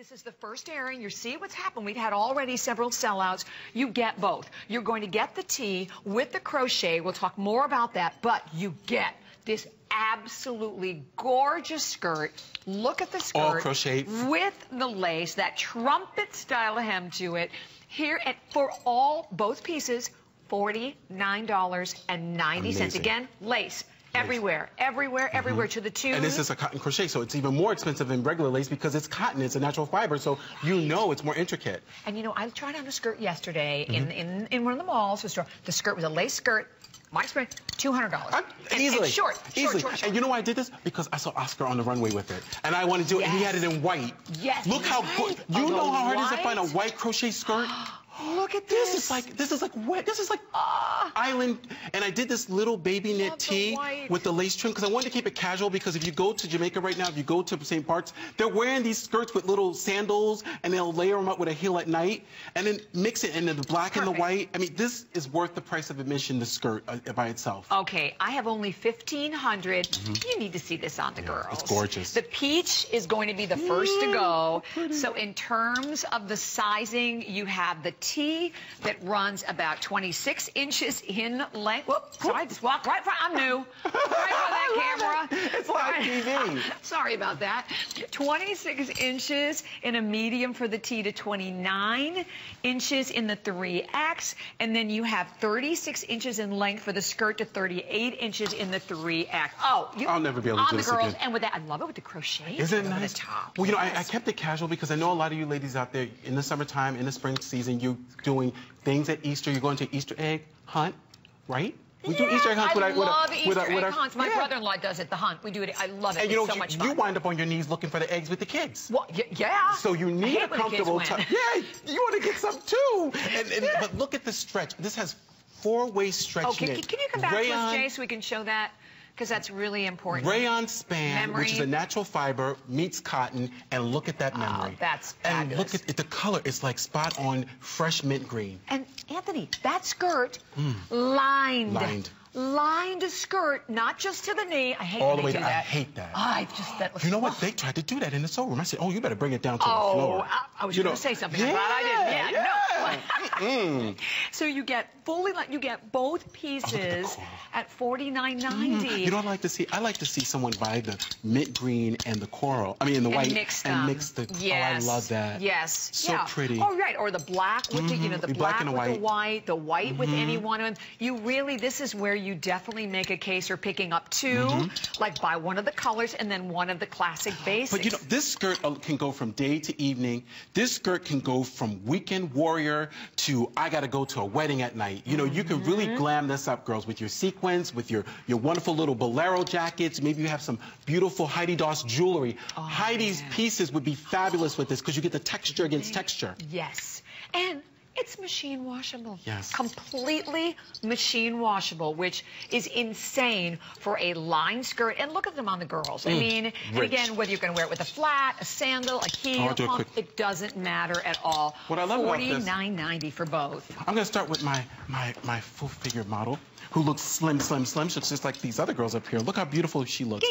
this is the first airing. You see what's happened. We've had already several sellouts. You get both. You're going to get the tee with the crochet. We'll talk more about that, but you get this absolutely gorgeous skirt. Look at the skirt. All crochet. With the lace, that trumpet style hem to it. Here, and for both pieces, $49.90. Again, lace. Everywhere, to the tune. And this is a cotton crochet, so it's even more expensive than regular lace because it's cotton, it's a natural fiber, so you know it's more intricate. And you know, I tried on a skirt yesterday in one of the malls. The skirt was a lace skirt. My experience, $200. Easily. And short. And you know why I did this? Because I saw Oscar on the runway with it. And I wanted to do it, and he had it in white. Yes. Look how good. You know how hard it is to find a white crochet skirt? Look at this. This is like wet. This is like island. And I did this little baby knit tee with the lace trim because I wanted to keep it casual, because if you go to Jamaica right now, if you go to St. Parks, they're wearing these skirts with little sandals and they'll layer them up with a heel at night and then mix it into the black and the white. I mean, this is worth the price of admission, the skirt by itself. Okay, I have only 1,500. You need to see this on the girls. It's gorgeous. The peach is going to be the first to go. So in terms of the sizing, you have the tee that runs about 26 inches in length. Whoops, sorry, I just walked right front. I'm new. Right for that camera. It's like TV. Sorry about that. 26 inches in a medium for the tee to 29 inches in the 3X. And then you have 36 inches in length for the skirt to 38 inches in the 3X. Oh, I'll never be able to do this girls, again. And with that, I love it with the crochet. Isn't it nice? Well, you know, I kept it casual because I know a lot of you ladies out there in the summertime, in the spring season, you're doing things at Easter. You're going to Easter egg hunt, right? We do Easter egg hunts with our hunts. My brother-in-law does it, the hunt. We do it. I love it. And you know, it's so much fun. You wind up on your knees looking for the eggs with the kids. Well, yeah. So you need a comfortable top. Yeah, you want to get some too. But look at the stretch. This has four-way stretch. Okay, can you come back to us, Jay, so we can show that? Because that's really important. Rayon span, which is a natural fiber, meets cotton, and look at that memory. Oh, that's fabulous. And look at the color. It's like spot on fresh mint green. And Anthony, that skirt, lined skirt, not just to the knee. I hate all the way to down. I hate that. That was you know what? They tried to do that in the showroom. I said, "Oh, you better bring it down to the floor." I was going to say something. I'm glad I didn't. No. So you get both pieces at $49.90. You know what I like to see? I like to see someone buy the mint green and the coral. I mean, the white and mix the. Yes. Oh, I love that. Yes. So pretty. Oh, right. Or the black with the black and the white, the white with any one of them. You really, this is where you definitely make a case for picking up two, like buy one of the colors and then one of the classic basics. But you know, this skirt can go from day to evening. This skirt can go from weekend warrior to I got to go to a wedding at night. You know, you can really glam this up, girls, with your sequins, with your wonderful little bolero jackets. Maybe you have some beautiful Heidi Doss jewelry. Heidi's pieces would be fabulous with this because you get the texture against texture. Yes. And it's machine washable. Yes. Completely machine washable, which is insane for a lined skirt. And look at them on the girls. I mean, and again, whether you're going to wear it with a flat, a sandal, a heel, pump, it doesn't matter at all. What I love about this, $49.90 for both. I'm going to start with my full-figure model, who looks slim. She looks just like these other girls up here. Look how beautiful she looks.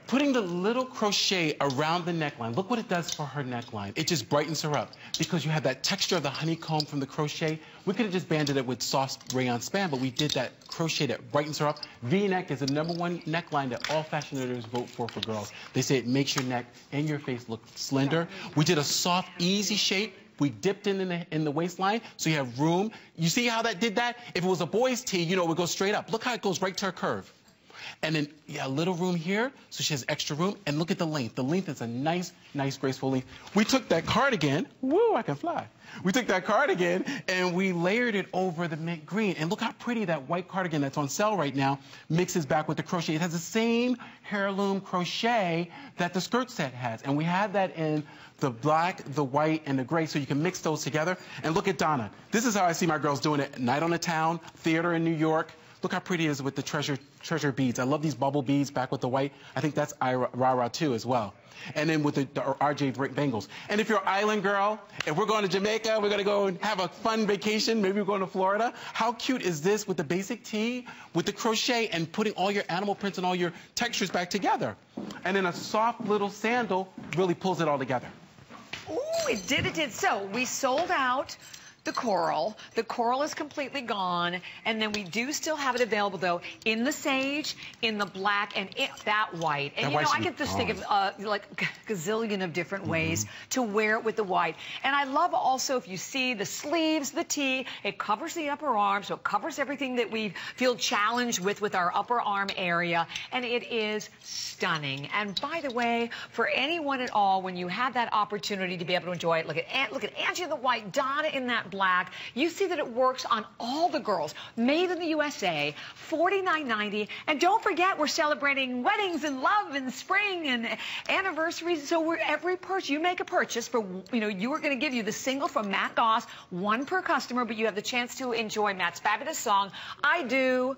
Putting the little crochet around the neckline. Look what it does for her neckline. It just brightens her up because you have that texture of the honeycomb from the crochet. We could have just banded it with soft rayon span, but we did that crochet that brightens her up. V-neck is the #1 neckline that all fashioners vote for girls. They say it makes your neck and your face look slender. We did a soft, easy shape. We dipped in the waistline, so you have room. You see how that did that? If it was a boy's tee, you know, it would go straight up. Look how it goes right to her curve. And then, a little room here, so she has extra room. And look at the length. The length is a nice, graceful length. We took that cardigan. Woo, I can fly. We took that cardigan, and we layered it over the mint green. And look how pretty that white cardigan that's on sale right now mixes back with the crochet. It has the same heirloom crochet that the skirt set has. And we had that in the black, the white, and the gray, so you can mix those together. And look at Donna. This is how I see my girls doing it. Night on the Town, theater in New York. Look how pretty it is with the treasure beads. I love these bubble beads back with the white. I think that's Rara too as well. And then with the RJ bangles. And if you're an island girl, if we're going to Jamaica, we're going to go and have a fun vacation, maybe we're going to Florida. How cute is this with the basic tee, with the crochet, and putting all your animal prints and all your textures back together? And then a soft little sandal really pulls it all together. Ooh, it did. So we sold out the coral. The coral is completely gone, and then we do still have it available, though, in the sage, in the black, and that white. And, I can just think of, like, a gazillion of different ways to wear it with the white. And I love also, if you see the sleeves, the tee, it covers the upper arm, so it covers everything that we feel challenged with our upper arm area, and it is stunning. And by the way, for anyone at all, when you have that opportunity to be able to enjoy it, look at Angie in the white, Donna in that black. You see that it works on all the girls. Made in the USA, $49.90. And don't forget, we're celebrating weddings and love and spring and anniversaries. So every purchase, you make a purchase for, you are going to give you the single from Matt Goss, one per customer, but you have the chance to enjoy Matt's fabulous song, I Do.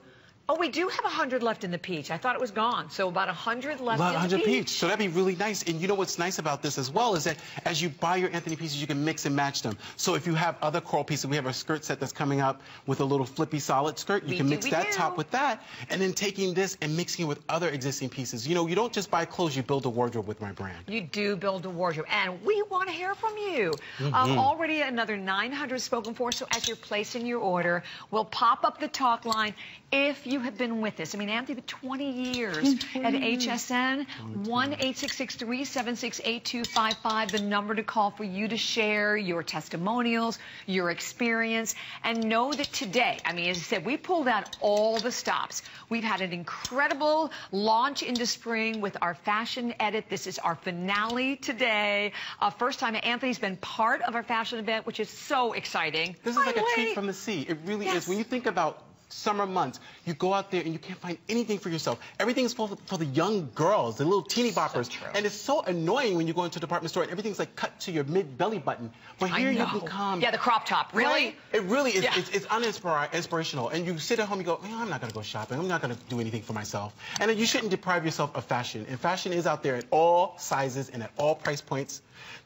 Oh, we do have 100 left in the peach. I thought it was gone. So about 100 left in the peach. So that'd be really nice. And you know what's nice about this as well is that as you buy your Antthony pieces, you can mix and match them. So if you have other coral pieces, we have a skirt set that's coming up with a little flippy solid skirt. You can mix that top with that, and then taking this and mixing it with other existing pieces. You don't just buy clothes, you build a wardrobe with my brand. You do build a wardrobe. And we want to hear from you. Already another 900 spoken for. So as you're placing your order, we'll pop up the talk line. If you have been with us, Antthony, 20 years at HSN, 1-866-376-8255, the number to call for you to share your testimonials, your experience, and know that today, as I said, we pulled out all the stops. We've had an incredible launch into spring with our fashion edit. This is our finale today. First time Anthony's been part of our fashion event, which is so exciting. This is like a treat from the sea. It really is. When you think about summer months, you go out there and you can't find anything for yourself. Everything's for the young girls, the little teeny boppers. So and it's so annoying when you go into a department store and everything's like cut to your mid-belly button. But here you can come. Yeah, the crop top. Really? Right? It really is. Yeah. It's uninspirational. And you sit at home and you go, I'm not going to go shopping. I'm not going to do anything for myself. And then you shouldn't deprive yourself of fashion. And fashion is out there at all sizes and at all price points.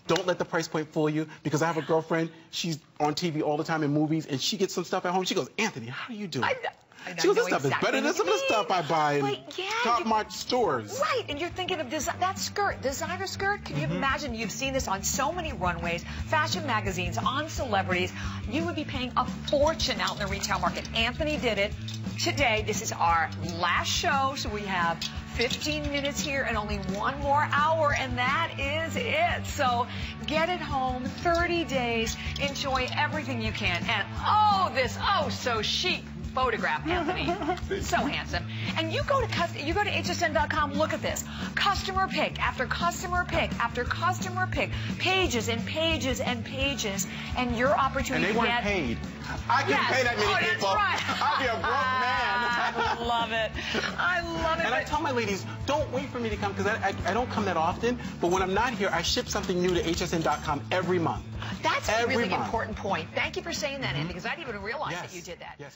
Don't let the price point fool you, because I have a girlfriend, she's on TV all the time in movies, and she gets some stuff at home. She goes, Anthony, how do you do it? She goes, this stuff is better than some of the stuff I buy in top-notch stores. Right, and you're thinking of that skirt, designer skirt. Can you imagine? You've seen this on so many runways, fashion magazines, on celebrities. You would be paying a fortune out in the retail market. Anthony did it. Today, this is our last show, so we have 15 minutes here and only one more hour, and that is it. So get it home, 30 days, enjoy everything you can. And this so chic photograph, Anthony. So handsome. And you go to hsn.com, look at this. Customer pick after customer pick after customer pick. Pages and pages and pages. And your opportunity to get... And they weren't paid. I can pay that many people. That's right. I'll be a broke man. I love it. I love it. And I tell my ladies, don't wait for me to come, because I don't come that often. But when I'm not here, I ship something new to hsn.com every month. That's a really important point. Thank you for saying that, Anthony, because I didn't even realize that you did that. Yes,